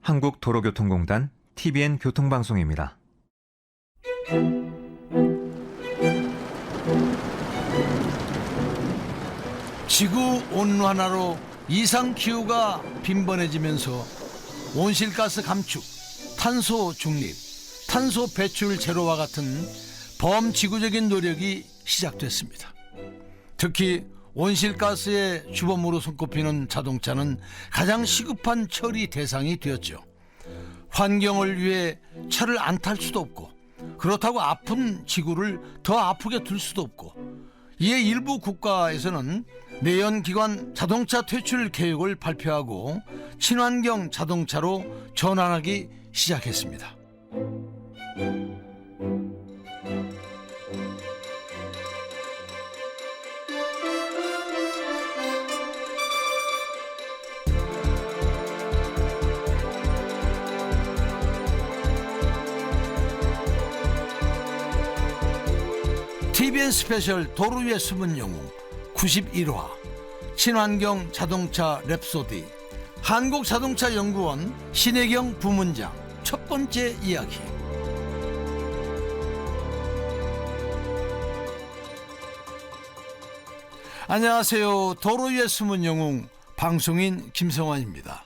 한국도로교통공단 TBN 교통방송입니다. 지구 온난화로 이상기후가 빈번해지면서 온실가스 감축, 탄소 중립, 탄소 배출 제로와 같은 범지구적인 노력이 시작됐습니다. 특히 온실가스의 주범으로 손꼽히는 자동차는 가장 시급한 처리 대상이 되었죠. 환경을 위해 차를 안 탈 수도 없고, 그렇다고 아픈 지구를 더 아프게 둘 수도 없고, 이에 일부 국가에서는 내연기관 자동차 퇴출 계획을 발표하고 친환경 자동차로 전환하기 시작했습니다. TBN 스페셜 도로 위의 숨은 영웅 91화 친환경 자동차 랩소디 한국자동차연구원 신혜경 부문장 첫 번째 이야기. 안녕하세요. 도로 위의 숨은 영웅 방송인 김성환입니다.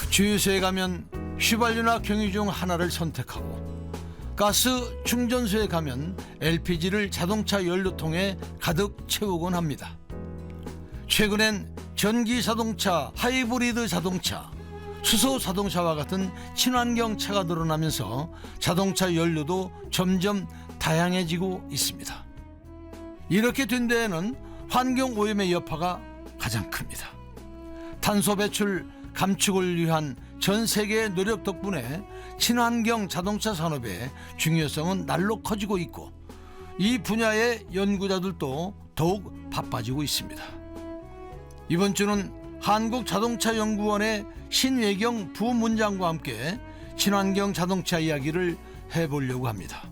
주유소에 가면 휘발유나 경유 중 하나를 선택하고, 가스 충전소에 가면 LPG를 자동차 연료통에 가득 채우곤 합니다. 최근엔 전기 자동차, 하이브리드 자동차, 수소 자동차와 같은 친환경 차가 늘어나면서 자동차 연료도 점점 다양해지고 있습니다. 이렇게 된 데에는 환경 오염의 여파가 가장 큽니다. 탄소 배출 감축을 위한 전 세계의 노력 덕분에 친환경 자동차 산업의 중요성은 날로 커지고 있고, 이 분야의 연구자들도 더욱 바빠지고 있습니다. 이번 주는 한국자동차연구원의 신혜경 부문장과 함께 친환경 자동차 이야기를 해보려고 합니다.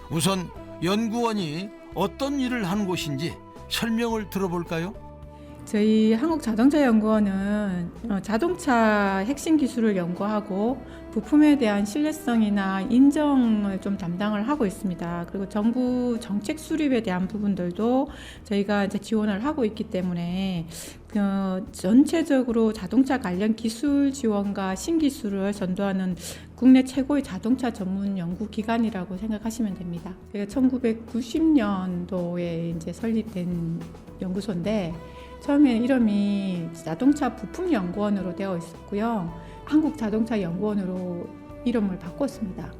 우선 연구원이 어떤 일을 하는 곳인지 설명을 들어볼까요? 저희 한국자동차연구원은 자동차 핵심 기술을 연구하고 부품에 대한 신뢰성이나 인정을 좀 담당을 하고 있습니다. 그리고 정부 정책 수립에 대한 부분들도 저희가 이제 지원을 하고 있기 때문에 전체적으로 자동차 관련 기술 지원과 신기술을 전도하는 국내 최고의 자동차 전문 연구기관이라고 생각하시면 됩니다. 1990년도에 이제 설립된 연구소인데, 처음에 이름이 자동차 부품연구원으로 되어 있었고요. 한국자동차연구원으로 이름을 바꿨습니다.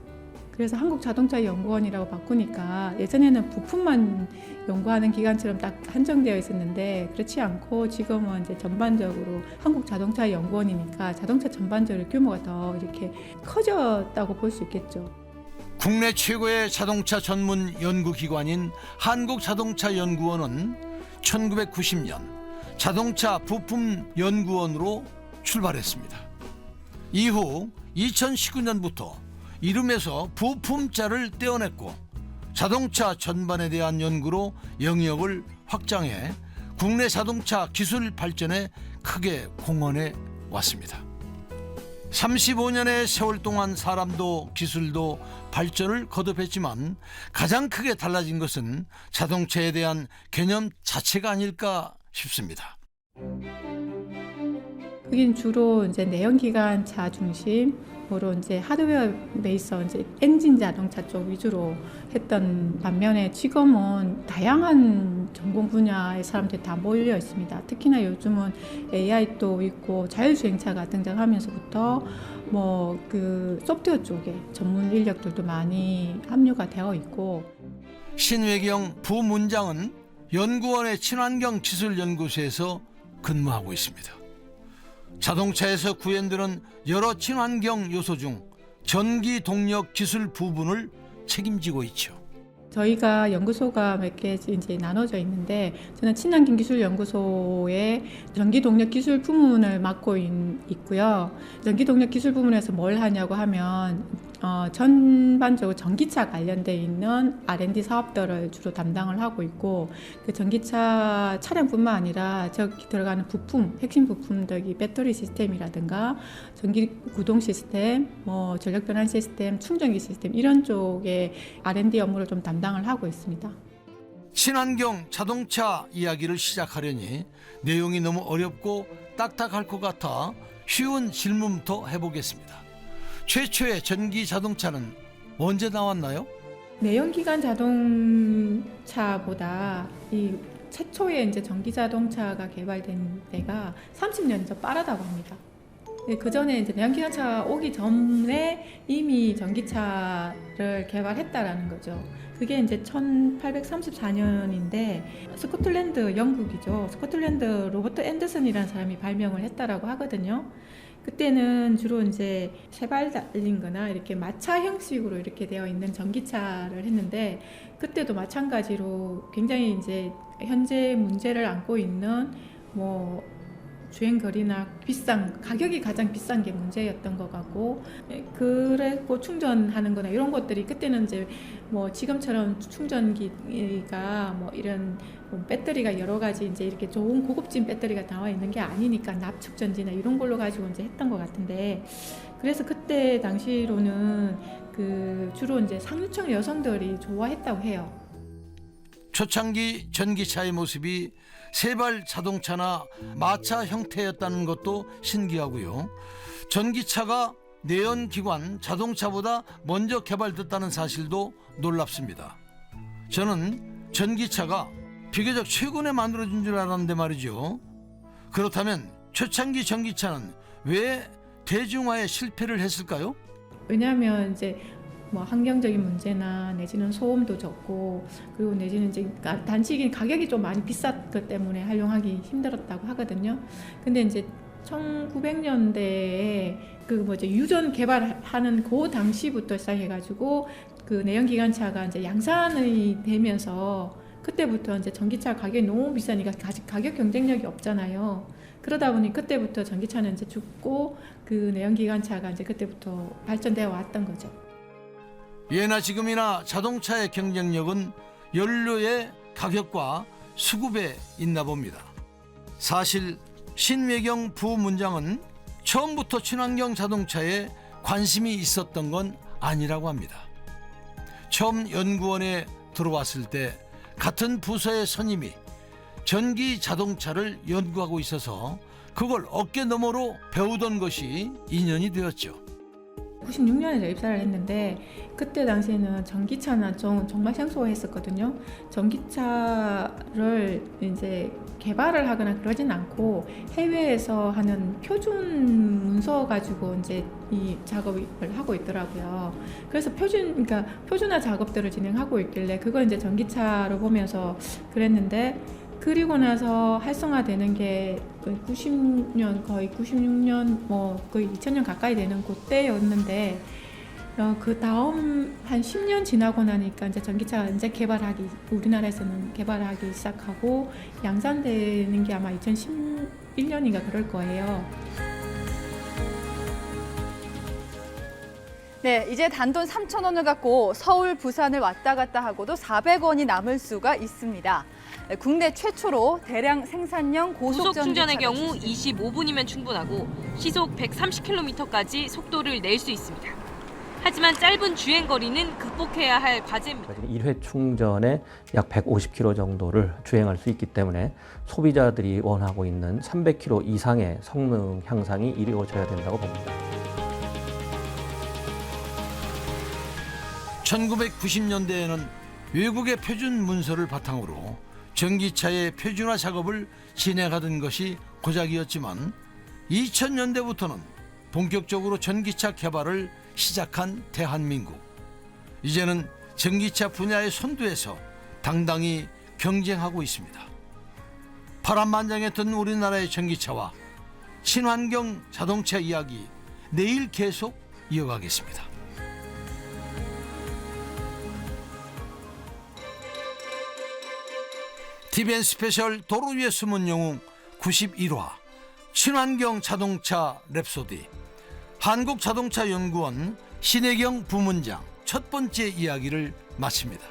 그래서 한국자동차연구원이라고 바꾸니까 예전에는 부품만 연구하는 기관처럼 딱 한정되어 있었는데, 그렇지 않고 지금은 이제 전반적으로 한국자동차연구원이니까 자동차 전반적으로 규모가 더 이렇게 커졌다고 볼 수 있겠죠. 국내 최고의 자동차 전문 연구기관인 한국자동차연구원은 1990년 자동차 부품연구원으로 출발했습니다. 이후 2019년부터 이름에서 부품자를 떼어냈고, 자동차 전반에 대한 연구로 영역을 확장해 국내 자동차 기술 발전에 크게 공헌해 왔습니다. 35년의 세월 동안 사람도 기술도 발전을 거듭했지만 가장 크게 달라진 것은 자동차에 대한 개념 자체가 아닐까 싶습니다. 여긴 주로 이제 내연기관차 중심으로 이제 하드웨어 베이스 이제 엔진 자동차 쪽 위주로 했던 반면에, 지금은 다양한 전공 분야의 사람들이 다 몰려 있습니다. 특히나 요즘은 AI도 있고 자율주행차가 등장하면서부터 그 소프트웨어 쪽에 전문 인력들도 많이 합류가 되어 있고. 신혜경 부문장은 연구원의 친환경 기술연구소에서 근무하고 있습니다. 자동차에서 구현되는 여러 친환경 요소 중 전기 동력 기술 부분을 책임지고 있죠. 저희가 연구소가 몇 개 이제 나눠져 있는데, 저는 친환경 기술 연구소의 전기 동력 기술 부문을 맡고 있고요. 전기 동력 기술 부문에서 뭘 하냐고 하면 전반적으로 전기차 관련돼 있는 R&D 사업들을 주로 담당을 하고 있고, 그 전기차 차량뿐만 아니라 저기 들어가는 부품, 핵심 부품들이 배터리 시스템이라든가 전기 구동 시스템, 뭐 전력 변환 시스템, 충전기 시스템 이런 쪽에 R&D 업무를 좀 담당을 하고 있습니다. 친환경 자동차 이야기를 시작하려니 내용이 너무 어렵고 딱딱할 것 같아 쉬운 질문부터 해보겠습니다. 최초의 전기 자동차는 언제 나왔나요? 내연기관 자동차보다 이 최초의 이제 전기 자동차가 개발된 때가 30년 더 빠르다고 합니다. 그 전에 이제 내연기관차 오기 전에 이미 전기차를 개발했다라는 거죠. 그게 이제 1834년인데 스코틀랜드 영국이죠. 스코틀랜드 로버트 앤더슨이라는 사람이 발명을 했다라고 하거든요. 그때는 주로 이제 세발 달린 거나 이렇게 마차 형식으로 이렇게 되어 있는 전기차를 했는데, 그때도 마찬가지로 굉장히 이제 현재 문제를 안고 있는 뭐 주행거리나 가격이 가장 비싼 게 문제였던 것 같고, 그랬고 충전하는 거나 이런 것들이 그때는 이제 뭐 지금처럼 충전기가 뭐 이런 뭐 배터리가 여러 가지 이제 이렇게 좋은 고급진 배터리가 나와 있는 게 아니니까 납축전지나 이런 걸로 가지고 이제 했던 것 같은데, 그래서 그때 당시로는 그 주로 이제 상류층 여성들이 좋아했다고 해요. 초창기 전기차의 모습이 세발 자동차나 마차 형태였다는 것도 신기하고요. 전기차가 내연기관 자동차보다 먼저 개발됐다는 사실도 놀랍습니다. 저는 전기차가 비교적 최근에 만들어진 줄 알았는데 말이죠. 그렇다면 초창기 전기차는 왜 대중화에 실패를 했을까요? 왜냐하면 이제 뭐 환경적인 문제나 내지는 소음도 적고, 그리고 내지는 이제 단지 가격이 좀 많이 비쌌기 때문에 활용하기 힘들었다고 하거든요. 근데 이제 1900년대에 그 뭐죠 유전 개발하는 그 당시부터 시작해가지고 그 내연기관차가 이제 양산이 되면서 그때부터 이제 전기차 가격이 너무 비싸니까 가격 경쟁력이 없잖아요. 그러다 보니 그때부터 전기차는 이제 죽고 그 내연기관차가 이제 그때부터 발전되어 왔던 거죠. 예나 지금이나 자동차의 경쟁력은 연료의 가격과 수급에 있나 봅니다. 사실 신외경 부문장은 처음부터 친환경 자동차에 관심이 있었던 건 아니라고 합니다. 처음 연구원에 들어왔을 때 같은 부서의 선임이 전기 자동차를 연구하고 있어서 그걸 어깨너머로 배우던 것이 인연이 되었죠. 96년에 입사를 했는데 그때 당시에는 전기차는 정말 생소했었거든요. 전기차를 이제 개발을 하거나 그러진 않고 해외에서 하는 표준 문서 가지고 이제 이 작업을 하고 있더라고요. 그래서 표준화 작업들을 진행하고 있길래 그걸 이제 전기차로 보면서 그랬는데, 그리고 나서 활성화되는 게 90년 거의 96년 뭐 거의 2000년 가까이 되는 그때였는데, 그 다음 한 10년 지나고 나니까 이제 전기차가 이제 우리나라에서는 개발하기 시작하고 양산되는 게 아마 2011년인가 그럴 거예요. 네, 이제 단돈 3,000원을 갖고 서울, 부산을 왔다 갔다 하고도 400원이 남을 수가 있습니다. 국내 최초로 대량 생산형 고속 충전의 고속전기차를 경우 25분이면 충분하고 시속 130km까지 속도를 낼 수 있습니다. 하지만 짧은 주행 거리는 극복해야 할 과제입니다. 1회 충전에 약 150km 정도를 주행할 수 있기 때문에 소비자들이 원하고 있는 300km 이상의 성능 향상이 이루어져야 된다고 봅니다. 1990년대에는 외국의 표준 문서를 바탕으로 전기차의 표준화 작업을 진행하던 것이 고작이었지만 2000년대부터는 본격적으로 전기차 개발을 시작한 대한민국. 이제는 전기차 분야의 선두에서 당당히 경쟁하고 있습니다. 파란만장했던 우리나라의 전기차와 친환경 자동차 이야기, 내일 계속 이어가겠습니다. TVN 스페셜 도로 위의 숨은 영웅 91화 친환경 자동차 랩소디. 한국자동차연구원 신혜경 부문장 첫 번째 이야기를 마칩니다.